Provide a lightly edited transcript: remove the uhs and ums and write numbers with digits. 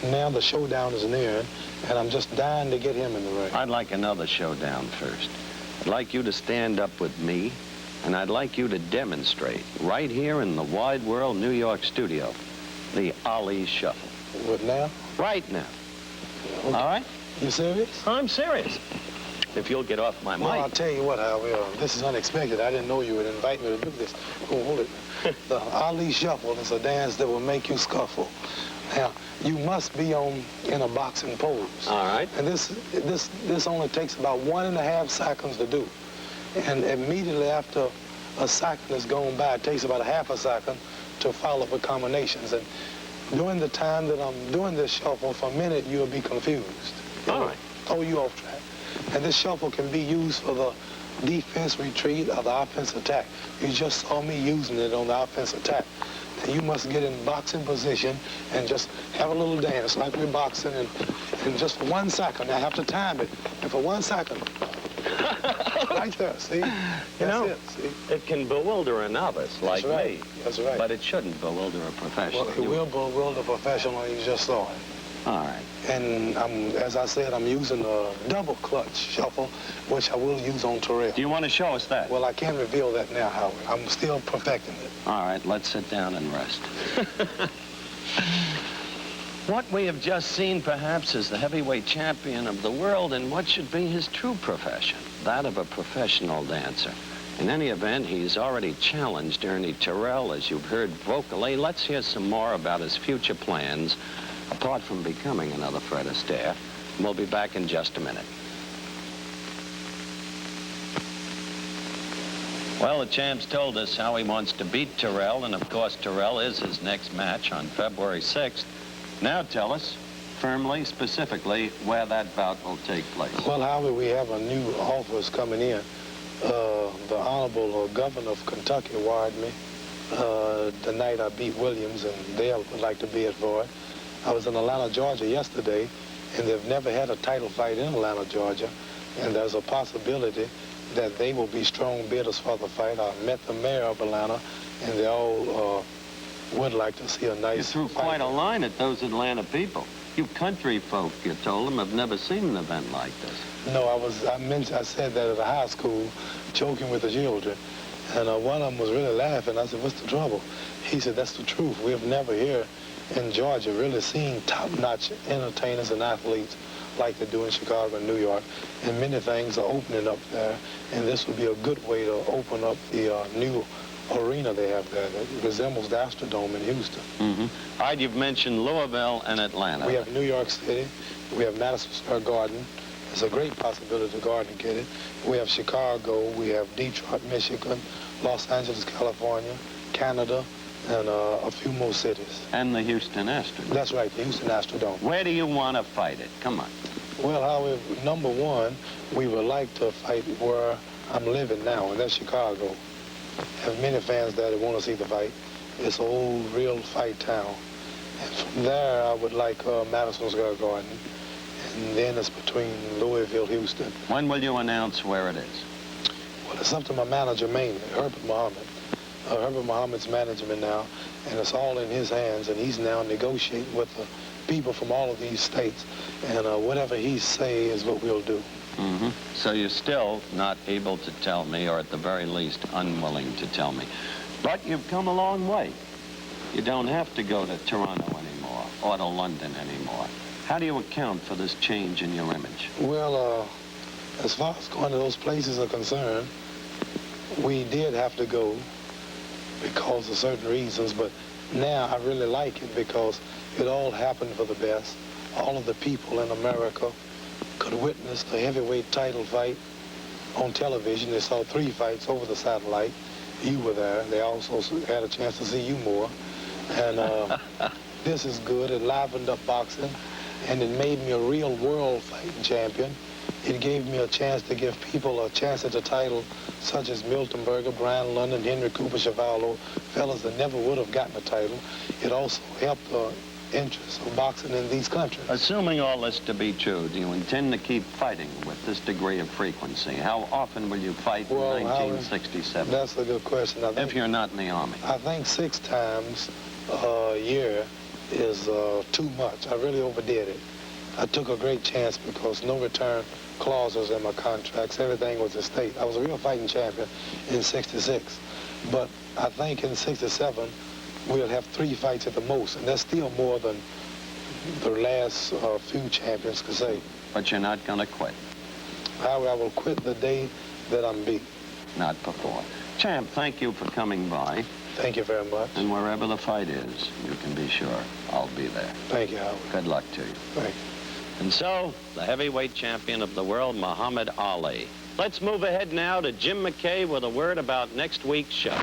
And now the showdown is nearing, and I'm just dying to get him in the ring. I'd like another showdown first. I'd like you to stand up with me, and I'd like you to demonstrate right here in the Wide World New York studio, the Ali Shuffle. What now? Right now. Okay. All right? You serious? I'm serious. If you'll get off my mic. Well, I'll tell you what, Howard, this is unexpected. I didn't know you would invite me to do this. Oh, hold it. The Ali Shuffle is a dance that will make you scuffle. Now, you must be in a boxing pose. All right. And this only takes about 1.5 seconds to do. And immediately after a second has gone by, it takes about a half a second to follow the combinations. And during the time that I'm doing this shuffle, for a minute, you'll be confused. All right. Throw you off track. And this shuffle can be used for the defense retreat or the offense attack. You just saw me using it on the offense attack. And you must get in boxing position and just have a little dance like we're boxing, and just for 1 second. I have to time it. And for 1 second, right there, see? That's it, see? It can bewilder a novice like right. me. That's right. But it shouldn't bewilder a professional. Well, it will bewilder a professional, you just saw it. All right. And as I said, I'm using a double clutch shuffle, which I will use on Terrell. Do you want to show us that? Well, I can't reveal that now, Howard. I'm still perfecting it. All right, let's sit down and rest. What we have just seen, perhaps, is the heavyweight champion of the world in what should be his true profession, that of a professional dancer. In any event, he's already challenged Ernie Terrell, as you've heard vocally. Let's hear some more about his future plans, apart from becoming another Fred Astaire. We'll be back in just a minute. Well, the champ's told us how he wants to beat Terrell, and of course Terrell is his next match on February 6th. Now tell us, firmly, specifically, where that bout will take place. Well, Howard, we have a new offers coming in. The Honorable Governor of Kentucky wired me the night I beat Williams, and they would like to bid for it. I was in Atlanta, Georgia yesterday, and they've never had a title fight in Atlanta, Georgia, and there's a possibility that they will be strong bidders for the fight. I met the mayor of Atlanta, and they all would like to see a nice You threw fight. quite a line at those Atlanta people. You country folk, you told them, have never seen an event like this. No, I said that at a high school, joking with the children, and one of them was really laughing. I said, "What's the trouble?" He said, "That's the truth. We've never here in Georgia really seen top-notch entertainers and athletes like they do in Chicago and New York, and many things are opening up there, and this would be a good way to open up the new arena they have there that resembles the Astrodome in Houston." Mm-hmm. All right, you've mentioned Louisville and Atlanta. We have New York City. We have Madison Square Garden. It's a great possibility the Garden get it. We have Chicago. We have Detroit, Michigan, Los Angeles, California, Canada, and a few more cities. And the Houston Astrodome. That's right, the Houston Astrodome. Where do you want to fight it? Come on. Well, however, number one, we would like to fight where I'm living now, and that's Chicago. I have many fans there that want to see the fight. It's an old, real fight town. And from there, I would like Madison Square Garden. And then it's between Louisville, Houston. When will you announce where it is? Well, it's up to my manager mainly, Herbert Muhammad. Herbert Muhammad's management now, and it's all in his hands, and he's now negotiating with the people from all of these states, and whatever he say is what we'll do. Mm-hmm. So you're still not able to tell me, or at the very least unwilling to tell me. But you've come a long way. You don't have to go to Toronto anymore, or to London anymore. How do you account for this change in your image? Well, as far as going to those places are concerned, we did have to go because of certain reasons, but now I really like it because it all happened for the best. All of the people in America could witness the heavyweight title fight on television. They saw 3 fights over the satellite. You were there. They also had a chance to see you more. And this is good. It livened up boxing, and it made me a real world fighting champion. It gave me a chance to give people a chance at the title, such as Milton Berger, Brian London, Henry Cooper, Chevalo, fellas that never would have gotten a title. It also helped the interest of boxing in these countries. Assuming all this to be true, do you intend to keep fighting with this degree of frequency? How often will you fight in 1967? That's a good question. If you're not in the Army. I think 6 times a year is too much. I really overdid it. I took a great chance because no return clause was in my contracts. Everything was a state. I was a real fighting champion in 66. But I think in 67, we'll have 3 fights at the most, and that's still more than the last few champions could say. But you're not going to quit? I will quit the day that I'm beat. Not before. Champ, thank you for coming by. Thank you very much. And wherever the fight is, you can be sure I'll be there. Thank you, Howard. Good luck to you. Thank you. And so, the heavyweight champion of the world, Muhammad Ali. Let's move ahead now to Jim McKay with a word about next week's show.